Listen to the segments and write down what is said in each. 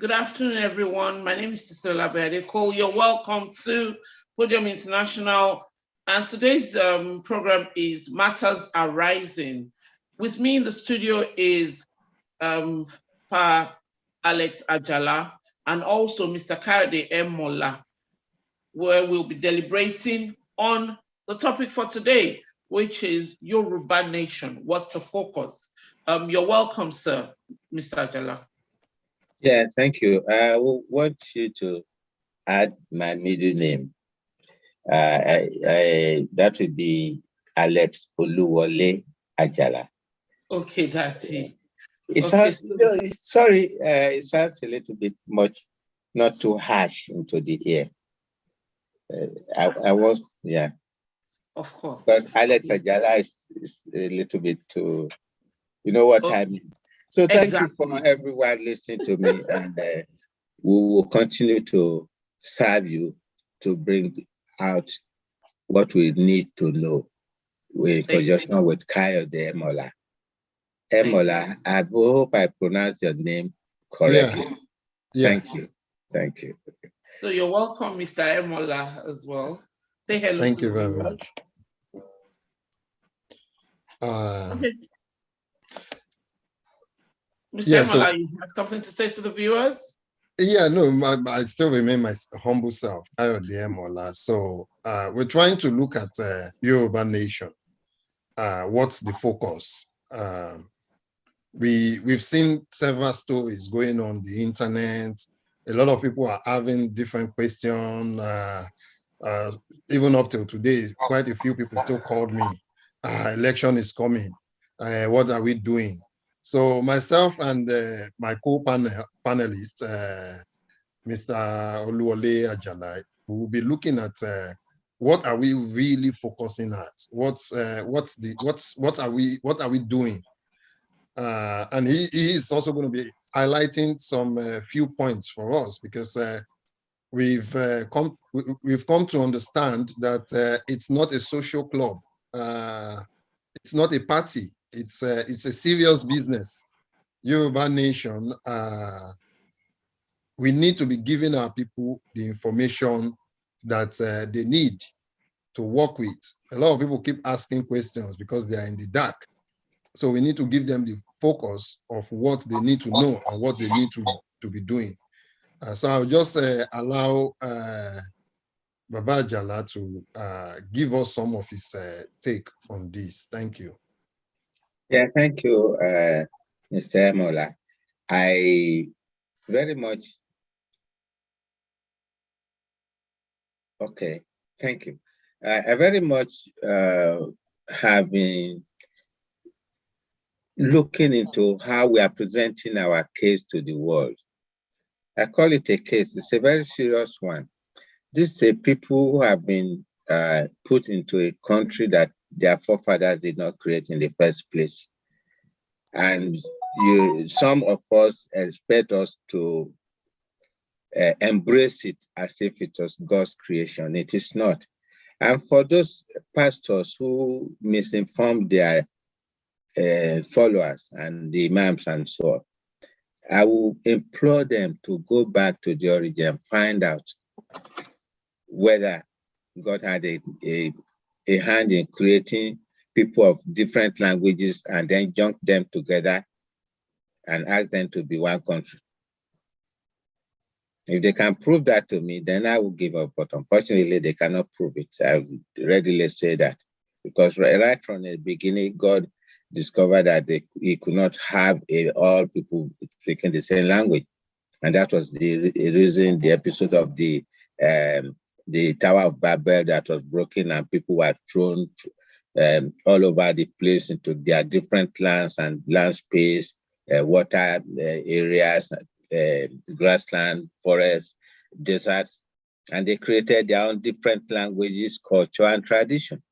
Good afternoon, everyone. My name is Sister Labiadeko. You're welcome to Podium International. And today's program is Matters Arising. With me in the studio is Pa Alex Ajala and also Mr. Kayode Emola, where we'll be deliberating on the topic for today, which is Yoruba Nation. What's the focus? You're welcome, sir, Mr. Ajala. Yeah, thank you. I want you to add my middle name. That would be Alex Oluwole Ajala. Okay, Daddy. It sounds, sorry, it sounds a little bit much, not too harsh into the ear. I was, yeah. Of course. Because Alex Ajala is a little bit too, you know what I mean. So thank you for everyone listening to me, and we will continue to serve you to bring out what we need to know in conjunction with Kayode Emola. Emola, I hope I pronounced your name correctly. Yeah. Thank you. Thank you. So you're welcome, Mr. Emola, as well. Say hello. Thank you very much. Okay. Mr. Yeah, Emola, you have something to say to the viewers? Yeah, no, I still remain my humble self, Kayode Emola. So we're trying to look at Yoruba Nation. What's the focus? We've seen several stories going on the internet. A lot of people are having different questions. Even up till today, quite a few people still called me. Election is coming. What are we doing? So myself and my co-panelist, Mr. Oluwole Ajala, we will be looking at what are we really focusing at? What are we doing? And he is also going to be highlighting some few points for us, because we've come to understand that it's not a social club, it's not a party, it's a serious business. Yoruba Nation, we need to be giving our people the information that they need to work with. A lot of people keep asking questions because they are in the dark. So we need to give them the focus of what they need to know and what they need to be doing. So I'll just allow Baba Ajala to give us some of his take on this. Thank you. Yeah, thank you, Mr. Emola. I very much, okay, thank you. I very much have been looking into how we are presenting our case to the world. I call it a case. It's a very serious one. These are people who have been put into a country that their forefathers did not create in the first place. And some of us expect us to embrace it as if it was God's creation. It is not. And for those pastors who misinform their followers and the imams and so on, I will implore them to go back to the origin, find out whether God had a hand in creating people of different languages and then junk them together and ask them to be one country. If they can prove that to me, then I will give up. But unfortunately, they cannot prove it. I would readily say that. Because right from the beginning, God discovered that he could not have all people speaking the same language. And that was the reason, the episode of the Tower of Babel that was broken and people were thrown all over the place into their different lands and land space, water areas, grassland, forests, deserts. and they created their own different languages, culture, and tradition.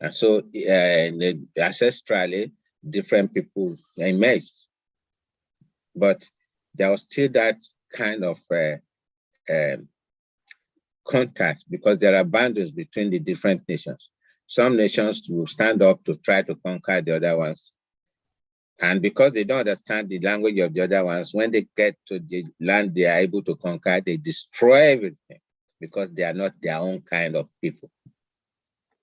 And so ancestrally, different people emerged. But there was still that kind of contact, because there are boundaries between the different nations. Some nations will stand up to try to conquer the other ones. And because they don't understand the language of the other ones, when they get to the land they are able to conquer, they destroy everything because they are not their own kind of people.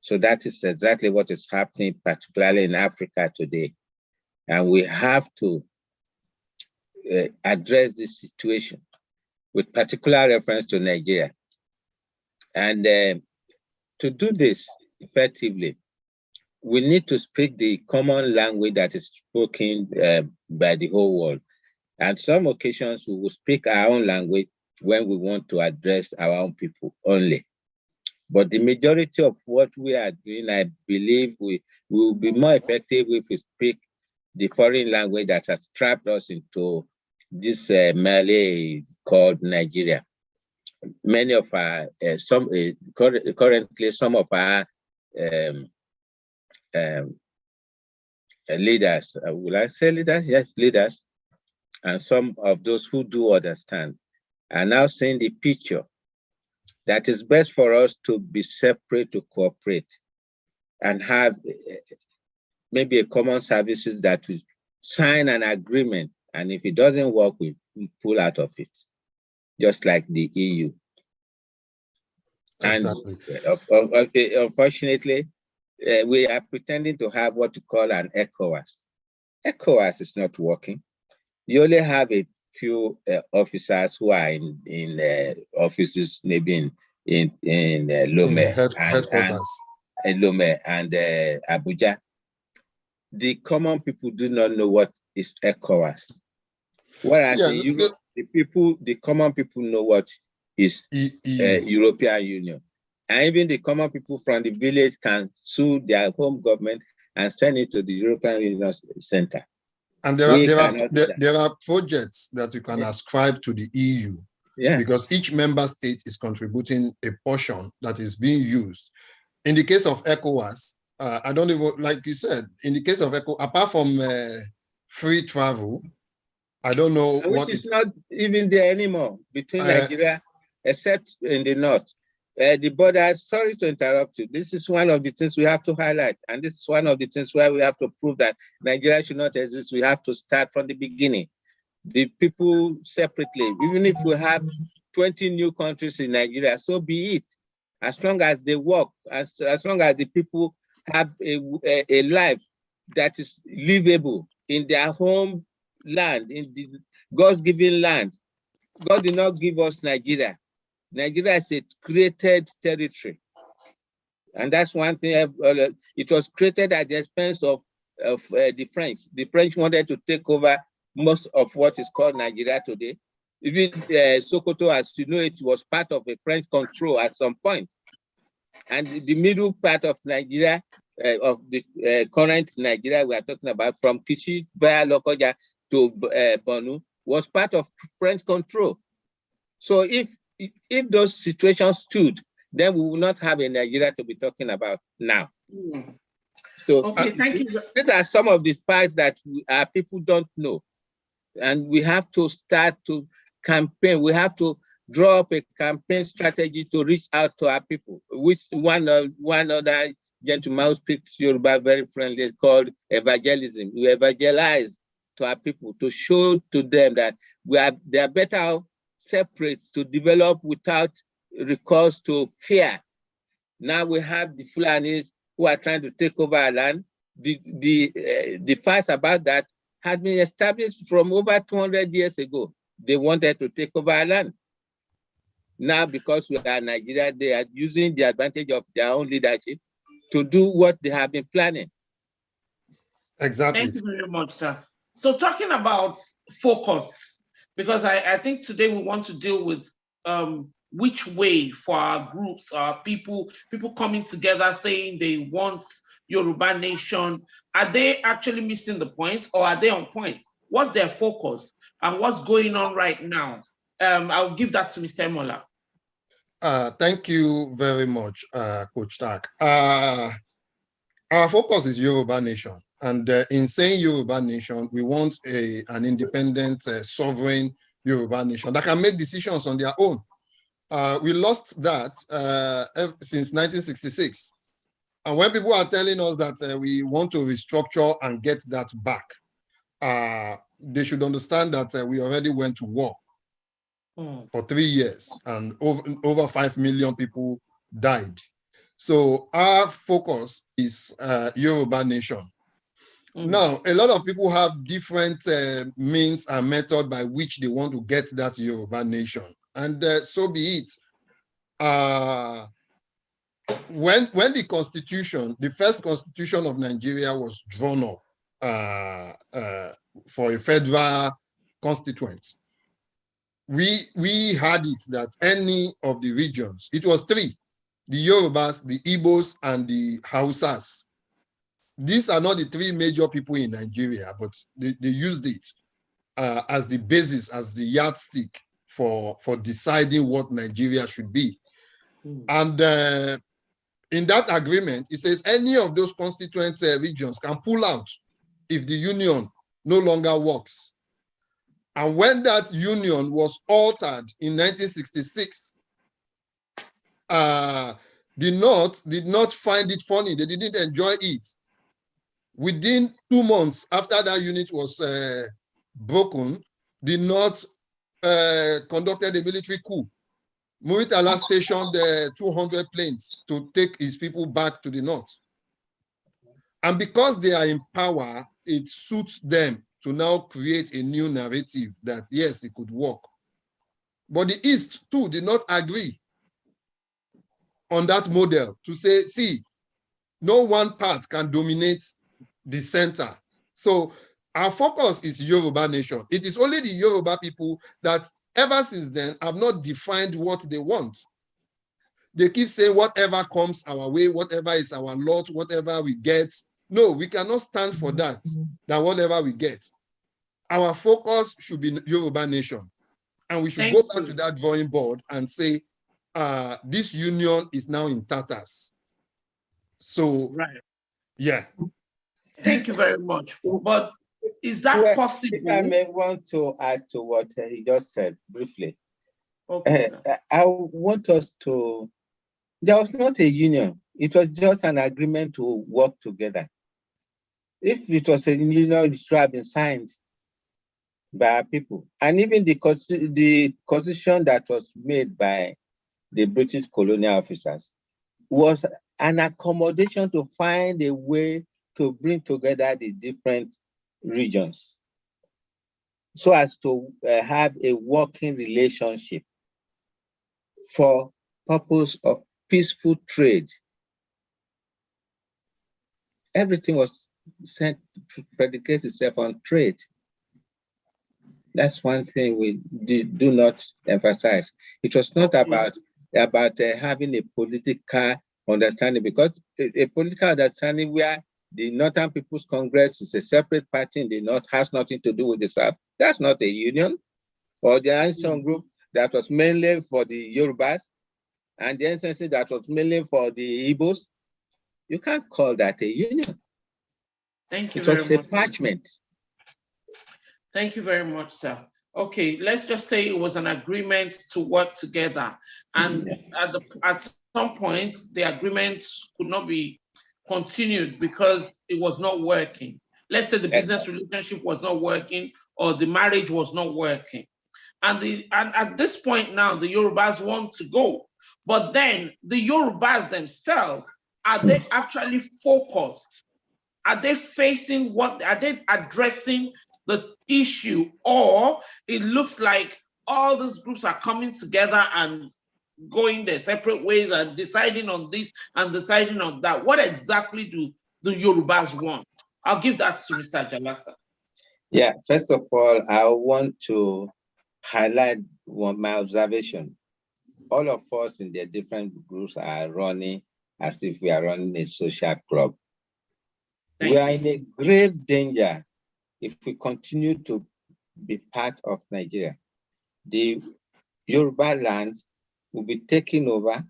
So that is exactly what is happening, particularly in Africa today. And we have to address this situation with particular reference to Nigeria. And to do this effectively, we need to speak the common language that is spoken by the whole world. And some occasions we will speak our own language when we want to address our own people only. But the majority of what we are doing, I believe we will be more effective if we speak the foreign language that has trapped us into this melee called Nigeria. Many of our, currently some of our leaders, will I say leaders? Yes, leaders. And some of those who do understand are now seeing the picture that it's best for us to be separate, to cooperate, and have maybe a common services that we sign an agreement. And if it doesn't work, we pull out of it, just like the EU. Exactly. And unfortunately, we are pretending to have what you call an ECOWAS. ECOWAS is not working. You only have a few officers who are in offices, maybe in Lome headquarters. And Lome and Abuja. The common people do not know what is ECOWAS. Whereas in Europe, the common people know what is European Union. And even the common people from the village can sue their home government and send it to the European Union Center. And there are projects that you can ascribe to the EU, because each member state is contributing a portion that is being used. In the case of ECOWAS, I don't even, like you said, in the case of ECOWAS, apart from free travel, I don't know what is not even there anymore between Nigeria, except in the north. The border, sorry to interrupt you, this is one of the things we have to highlight. And this is one of the things where we have to prove that Nigeria should not exist. We have to start from the beginning. The people separately, even if we have 20 new countries in Nigeria, so be it. As long as they work, as long as the people have a life that is livable in their home land, in the God's given land. God did not give us Nigeria. Nigeria is a created territory. And that's one thing. It was created at the expense of the French. The French wanted to take over most of what is called Nigeria today. Even Sokoto, as you know, it was part of a French control at some point. And the middle part of Nigeria, of the current Nigeria we are talking about, from Kishi via Lokoja to Bonu, was part of French control. So if those situations stood, then we will not have a Nigeria to be talking about now. So okay, thank you. These are some of the facts that our people don't know. And we have to start to campaign. We have to draw up a campaign strategy to reach out to our people, which one other gentleman who speaks Yoruba very friendly is called evangelism. We evangelize to our people to show to them that they are better separate, to develop without recourse to fear. Now we have the Fulanis who are trying to take over our land. The facts about that had been established from over 200 years ago. They wanted to take over our land. Now, because we are Nigeria, they are using the advantage of their own leadership to do what they have been planning. Exactly. Thank you very much, sir. So talking about focus, because I think today we want to deal with which way for our groups, our people coming together saying they want Yoruba nation. Are they actually missing the point, or are they on point? What's their focus and what's going on right now? I'll give that to Mr. Emola. Thank you very much, Coach Tak. Our focus is Yoruba Nation. And in saying Yoruba Nation, we want an independent, sovereign Yoruba Nation that can make decisions on their own. We lost that since 1966. And when people are telling us that we want to restructure and get that back, they should understand that we already went to war for 3 years and over 5 million people died. So our focus is Yoruba Nation. Now, a lot of people have different means and method by which they want to get that Yoruba Nation. And so be it. When the constitution, the first constitution of Nigeria was drawn up for a federal constituent, we had it that any of the regions, it was 3, the Yorubas, the Igbos, and the Hausas. These are not the 3 major people in Nigeria, but they used it as the basis, as the yardstick for deciding what Nigeria should be. And in that agreement, it says any of those constituent regions can pull out if the union no longer works. And when that union was altered in 1966, the North did not find it funny. They didn't enjoy it. Within 2 months after that unit was broken, the North conducted a military coup. Muritala stationed 200 planes to take his people back to the North. And because they are in power, it suits them to now create a new narrative that, yes, it could work. But the East, too, did not agree on that model to say, see, no one part can dominate the center. So our focus is Yoruba Nation. It is only the Yoruba people that ever since then have not defined what they want. They keep saying whatever comes our way, whatever is our lot, whatever we get. No, we cannot stand for that whatever we get. Our focus should be Yoruba Nation. And we should go back to that drawing board and say, this union is now in tatters. So, yeah. Thank you very much. But is that possible? If I may want to add to what he just said briefly. Okay, I want us to, there was not a union. It was just an agreement to work together. If it was a union, it should have been signed by our people. And even the constitution that was made by the British colonial officers was an accommodation to find a way to bring together the different regions so as to have a working relationship for purpose of peaceful trade. Everything was sent to predicate itself on trade. That's one thing we do not emphasize. It was not about having a political understanding, because a political understanding where the Northern People's Congress is a separate party in the North has nothing to do with the South. That's not a union. Or the ancient group that was mainly for the Yorubas and the NCC that was mainly for the Igbos. You can't call that a union. Thank you very much. It was a parchment. Thank you very much, sir. Okay, let's just say it was an agreement to work together. And at some point, the agreement could not be continued because it was not working. Let's say the business relationship was not working or the marriage was not working. And at this point now, the Yorubas want to go. But then the Yorubas themselves, are they actually focused? Are they facing are they addressing the issue? Or it looks like all these groups are coming together and going their separate ways and deciding on this and deciding on that. What exactly do the Yorubas want? I'll give that to Mr. Jalasa. Yeah, first of all, I want to highlight my observation. All of us in the different groups are running as if we are running a social club. We are in a grave danger if we continue to be part of Nigeria. The Yoruba land will be taken over.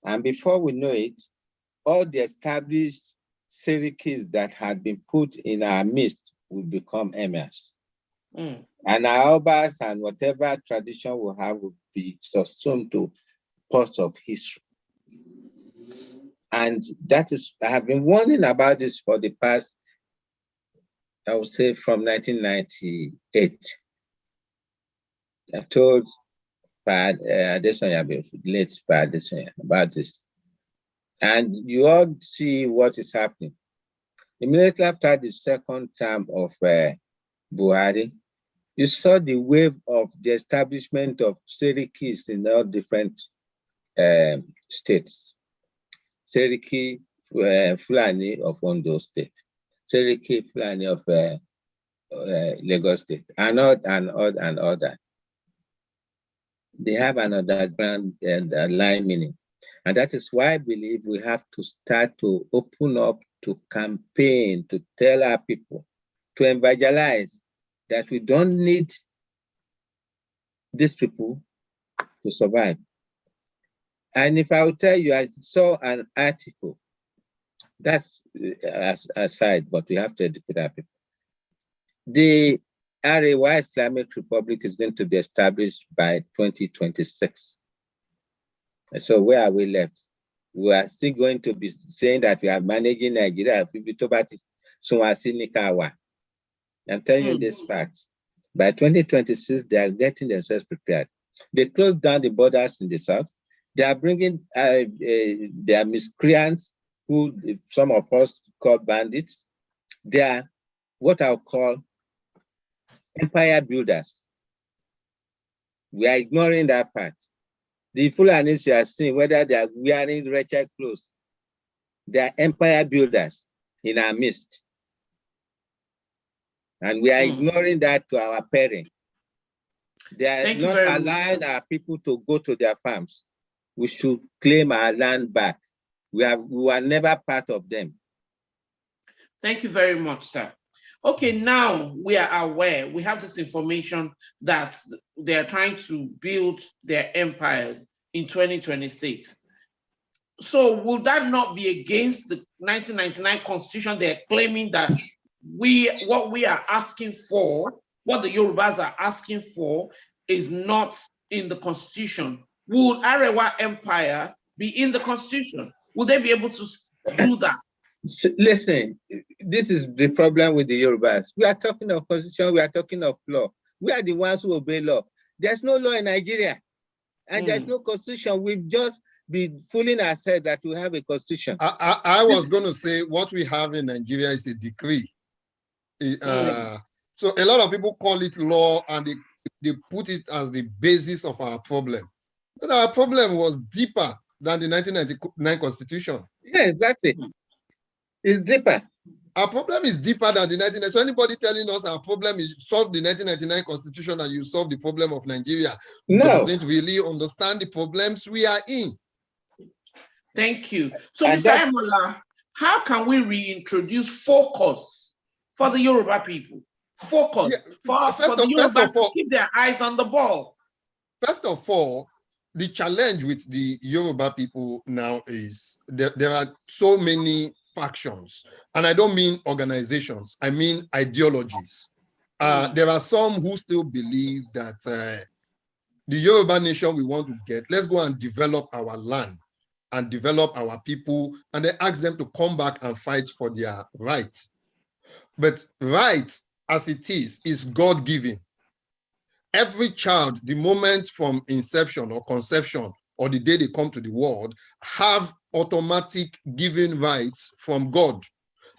And before we know it, all the established Serikis that had been put in our midst will become emirs. And our Obas and whatever tradition we have will be subsumed to parts of history. And that is, I have been warning about this for the past, I would say from 1998. I told Adesanya, late Adesanya, about this. And you all see what is happening. Immediately after the second term of Buhari, you saw the wave of the establishment of Serikis in all different states. Seriki Fulani of Ondo State, Seriki Fulani of Lagos State, and other. They have an underground line meaning. And that is why I believe we have to start to open up to campaign, to tell our people, to evangelize that we don't need these people to survive. And if I will tell you, I saw an article, that's aside, but we have to educate our people. The Arewa Islamic Republic is going to be established by 2026. So where are we left? We are still going to be saying that we are managing Nigeria. I'm telling you this fact. By 2026, they are getting themselves prepared. They closed down the borders in the south. They are bringing their miscreants, who some of us call bandits. They are what I'll call empire builders. We are ignoring that fact. The Fulanis you are seeing, whether they are wearing wretched clothes, they are empire builders in our midst. And we are ignoring that to our parents. They are not allowing our people to go to their farms. We should claim our land back. We were never part of them. Thank you very much, sir. Okay, now we are aware, we have this information that they are trying to build their empires in 2026. So will that not be against the 1999 Constitution? They're claiming that what we are asking for, what the Yorubas are asking for, is not in the Constitution. Would Arewa Empire be in the Constitution? Would they be able to do that? Listen, this is the problem with the Yorubas. We are talking of Constitution, we are talking of law. We are the ones who obey law. There's no law in Nigeria, and there's no Constitution. We've just been fooling ourselves that we have a Constitution. I was going to say what we have in Nigeria is a decree. So a lot of people call it law, and they put it as the basis of our problem. But our problem was deeper than the 1999 Constitution. Yeah, exactly. It's deeper. Our problem is deeper than the 1999. So anybody telling us our problem is solve the 1999 Constitution and you solve the problem of Nigeria doesn't really understand the problems we are in. Thank you. So, Mr. Emola, how can we reintroduce focus for the Yoruba people? Focus for the Yoruba to keep their eyes on the ball. First of all, the challenge with the Yoruba people now is there are so many factions, and I don't mean organizations, I mean ideologies. There are some who still believe that the Yoruba nation we want to get, let's go and develop our land and develop our people, and then ask them to come back and fight for their rights. But right as it is God-given. Every child, the moment from inception or conception or the day they come to the world, have automatic given rights from God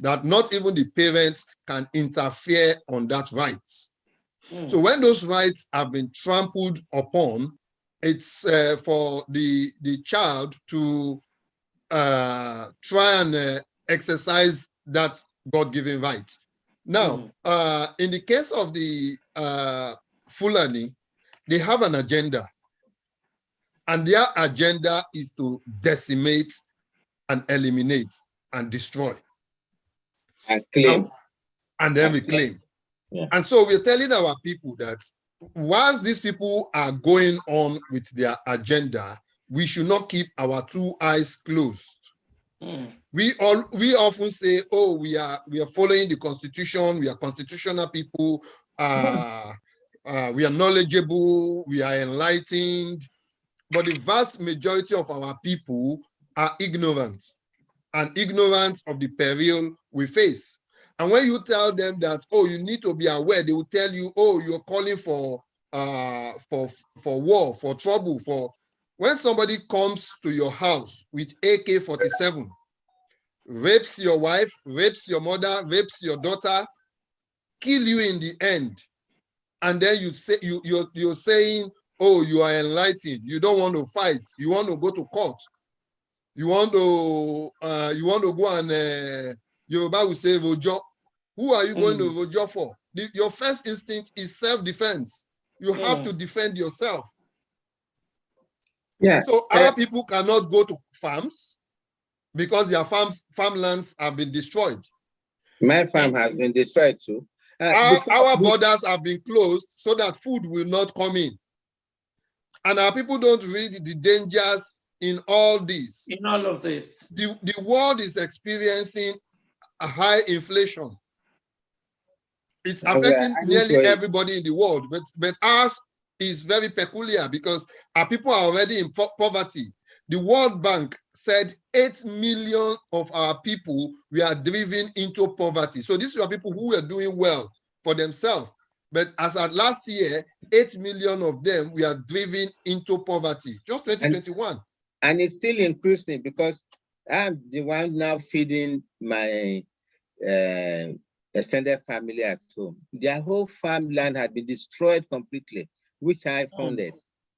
that not even the parents can interfere on that right. So when those rights have been trampled upon, it's for the child to try and exercise that God-given right. Now, in the case of the Fulani, they have an agenda, and their agenda is to decimate and eliminate and destroy. And claim. And then reclaim. Yeah. And so we're telling our people that whilst these people are going on with their agenda, we should not keep our two eyes closed. We often say, oh, we are following the constitution, we are constitutional people, we are knowledgeable, we are enlightened, but the vast majority of our people are ignorant and ignorant of the peril we face. And when you tell them that, oh, you need to be aware, they will tell you, oh, you're calling for war, for trouble, for when somebody comes to your house with AK-47, rapes your wife, rapes your mother, rapes your daughter, kill you in the end, and then you say you're saying, oh, you are enlightened, you don't want to fight, you want to go to court, you want to go and Yoruba will say vojo. Who are you going to vojo for? Your first instinct is self-defense. You have to defend yourself. Yeah. So our people cannot go to farms because their farmlands have been destroyed. My farm has been destroyed too. Our borders have been closed so that food will not come in. And our people don't read the dangers in all this. In all of this. The world is experiencing a high inflation. It's affecting nearly everybody in the world, but ours is very peculiar because our people are already in poverty. The World Bank said 8 million of our people were driven into poverty. So these are people who were doing well for themselves. But as at last year, 8 million of them were driven into poverty, just 2021. And it's still increasing because I'm the one now feeding my extended family at home. Their whole farmland had been destroyed completely, which I funded.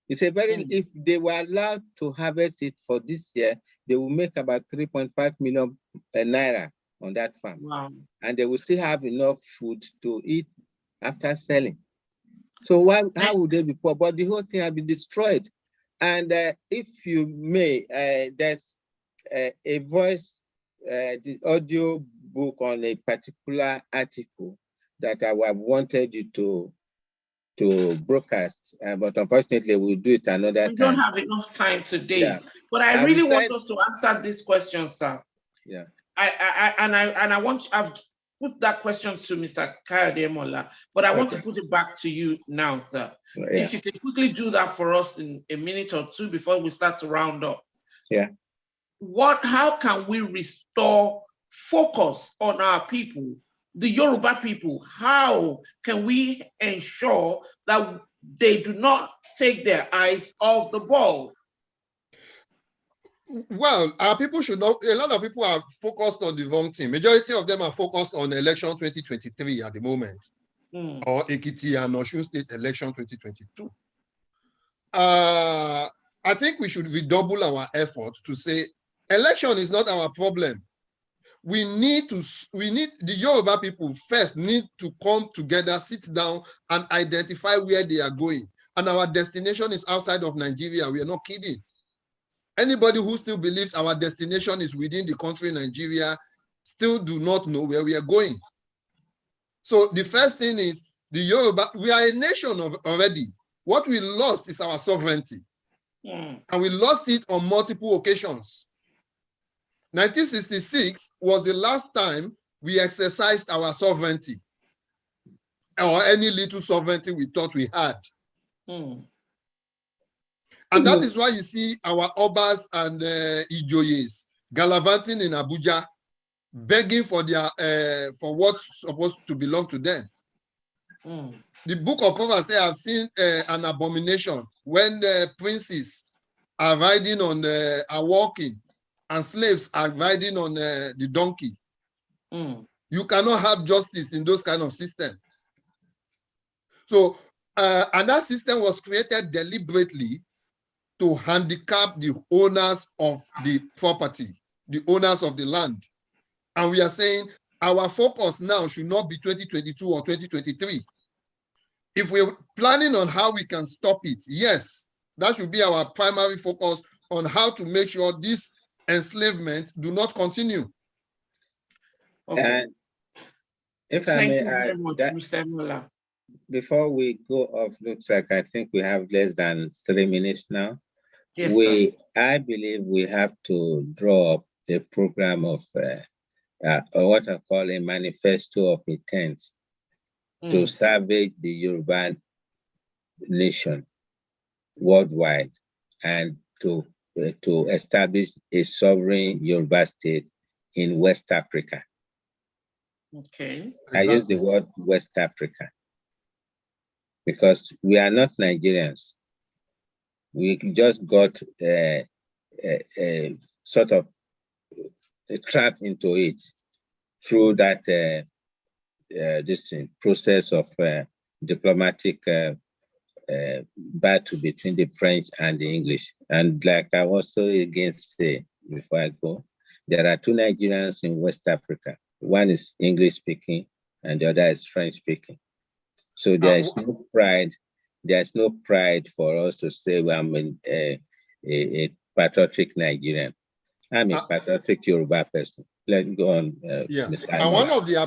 It's a very, if they were allowed to harvest it for this year, they will make about 3.5 million naira on that farm. Wow. And they will still have enough food to eat after selling. So how would they be poor? But the whole thing has been destroyed. And if you may, there's a voice, the audio book on a particular article that I would have wanted you to broadcast, but unfortunately we'll do it another time. We don't have enough time today, but I really want us to answer this question, sir. Yeah. I've put that question to Mr. Kayode Mola, but I want to put it back to you now, sir. Yeah. If you could quickly do that for us in a minute or two before we start to round up. Yeah. How can we restore focus on our people, the Yoruba people? How can we ensure that they do not take their eyes off the ball? Well, our people should not, a lot of people are focused on the wrong thing. Majority of them are focused on election 2023 at the moment, or Ekiti and Osun State election 2022. I think we should redouble our effort to say, election is not our problem. The Yoruba people first need to come together, sit down and identify where they are going. And our destination is outside of Nigeria. We are not kidding. Anybody who still believes our destination is within the country, Nigeria, still do not know where we are going. So the first thing is the Yoruba, we are a nation already. What we lost is our sovereignty. And we lost it on multiple occasions. 1966 was the last time we exercised our sovereignty, or any little sovereignty we thought we had. And that is why you see our Obas and Ijoyes gallivanting in Abuja, begging for their for what's supposed to belong to them. The book of Proverbs says, I've seen an abomination when the princes are riding on are walking, and slaves are riding on the donkey. You cannot have justice in those kind of systems. So, and that system was created deliberately to handicap the owners of the property, the owners of the land. And we are saying our focus now should not be 2022 or 2023. If we're planning on how we can stop it, yes, that should be our primary focus on how to make sure this enslavement do not continue. Okay. If Thank I may you very add much, that, Mr. Mola. before we go off, looks like I think we have less than 3 minutes now. Yes, sir. I believe we have to draw up a program of what I call a manifesto of intent to salvage the Yoruba nation worldwide and to establish a sovereign Yoruba state in West Africa. Okay. I use the word West Africa because we are not Nigerians. We just got sort of trapped into it through that this process of diplomatic battle between the French and the English. And like I also again say before I go, there are two Nigerians in West Africa. One is English speaking and the other is French speaking. So there is no pride. There's no pride for us to say, well, I'm a patriotic Nigerian. I'm a patriotic Yoruba person. Let's go on. Yeah, and one of the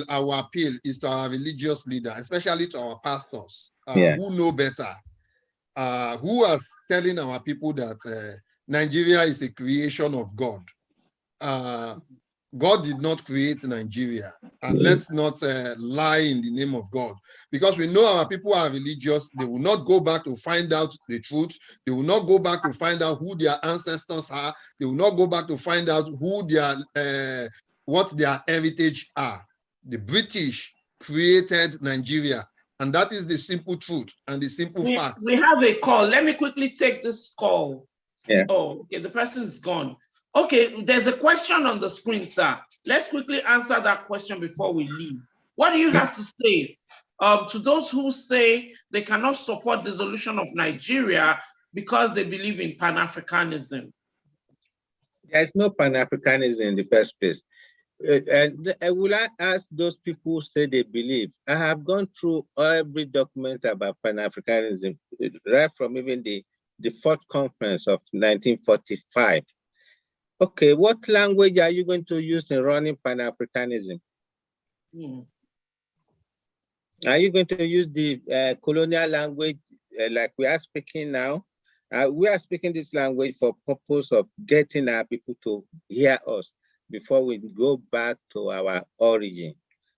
our appeal is to our religious leader, especially to our pastors who know better, who are telling our people that Nigeria is a creation of God. God did not create Nigeria, and let's not lie in the name of God, because we know our people are religious. They will not go back to find out the truth. They will not go back to find out who their ancestors are. They will not go back to find out who their what their heritage are. The British created Nigeria, and that is the simple truth and the simple fact. We have a call. Let me quickly take this call. Yeah. Oh, okay, the person is gone. Okay, there's a question on the screen, sir. Let's quickly answer that question before we leave. What do you have to say to those who say they cannot support the dissolution of Nigeria because they believe in Pan-Africanism? There's no Pan-Africanism in the first place. And I will ask those people who say they believe. I have gone through every document about Pan-Africanism, right from even the fourth conference of 1945. Okay, what language are you going to use in running Pan-Africanism? Are you going to use the colonial language like we are speaking now? We are speaking this language for purpose of getting our people to hear us before we go back to our origin.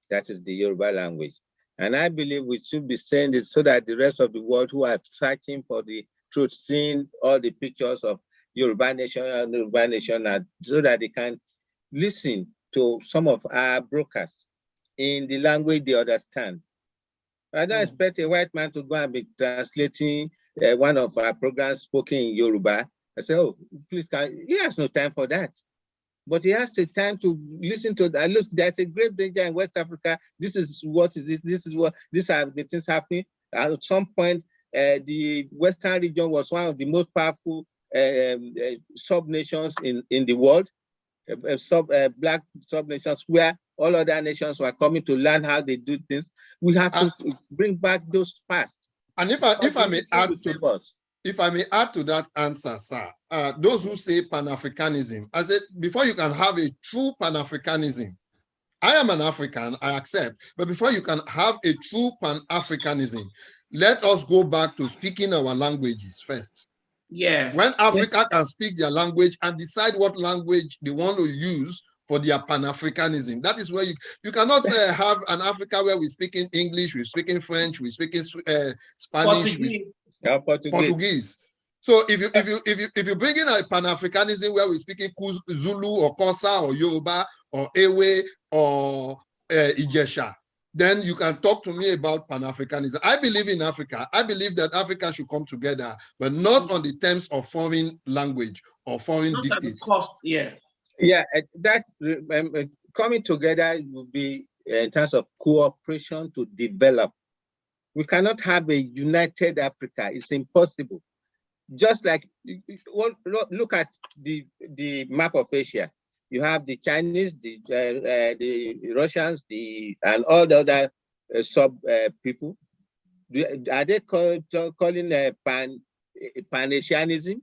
That is the Yoruba language. And I believe we should be saying this so that the rest of the world who are searching for the truth, seeing all the pictures of Yoruba nation and Yoruba nation, so that they can listen to some of our broadcasts in the language they understand. I don't expect a white man to go and be translating one of our programs spoken in Yoruba. I say, oh, please, he has no time for that. But he has the time to listen to that. Look, there's a great danger in West Africa. This is what is this. This is what these are the things happening. At some point, the Western region was one of the most powerful sub-nations in the world, black sub-nations where all other nations were coming to learn how they do things. We have to bring back those past. And if I may add to that answer, sir, those who say Pan-Africanism, I said, before you can have a true Pan-Africanism, I am an African, I accept, but before you can have a true Pan-Africanism, let us go back to speaking our languages first. Yes. When Africa can speak their language and decide what language they want to use for their Pan-Africanism, that is where you cannot have an Africa where we speak in English, we speak in French, we speak in Spanish, Portuguese. So if you bring in a Pan-Africanism where we speak in Zulu or Kosa or Yoruba or Ewe or Ijesha, then you can talk to me about Pan-Africanism. I believe in Africa. I believe that Africa should come together, but not on the terms of foreign language or foreign dictates. Cost, yeah. Yeah, that coming together would be in terms of cooperation to develop. We cannot have a united Africa. It's impossible. Just like, look at the map of Asia. You have the Chinese, the Russians, and all the other people. Are they calling Pan-Asianism?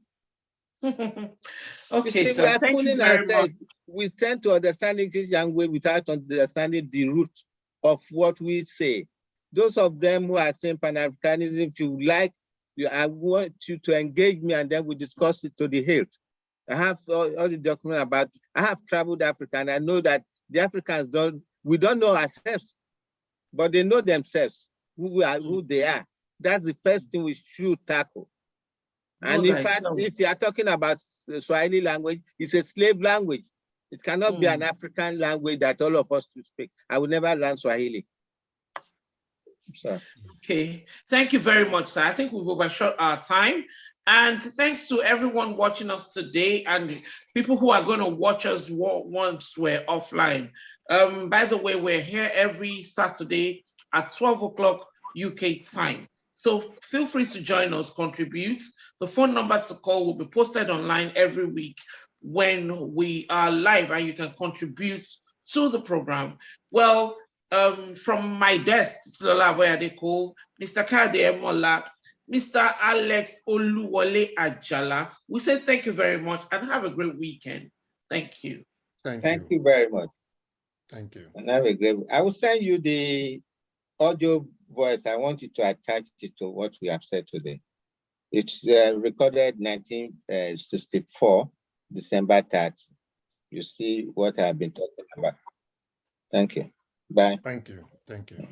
Okay, so we are fooling ourselves. We tend to understand English language without understanding the root of what we say. those of them who are saying Pan-Africanism, if you like, I want you to engage me and then we discuss it to the hilt. I have all the documents about, I have traveled Africa and I know that the Africans we don't know ourselves, but they know themselves, who they are. That's the first thing we should tackle. And in fact, if you are talking about the Swahili language, it's a slave language. It cannot be an African language that all of us to speak. I will never learn Swahili. So. Okay, thank you very much, sir. I think we've overshot our time. And thanks to everyone watching us today and people who are going to watch us once we're offline. By the way, we're here every Saturday at 12 o'clock UK time. So feel free to join us, contribute. The phone number to call will be posted online every week when we are live and you can contribute to the program. Well, from my desk, Mr. Kade Emola, Mr. Alex Oluwole Ajala, we say thank you very much and have a great weekend. Thank you. Thank you very much. Thank you. And have a great week. I will send you the audio voice. I want you to attach it to what we have said today. It's recorded 1964, December 30. You see what I've been talking about. Thank you. Bye. Thank you. Thank you.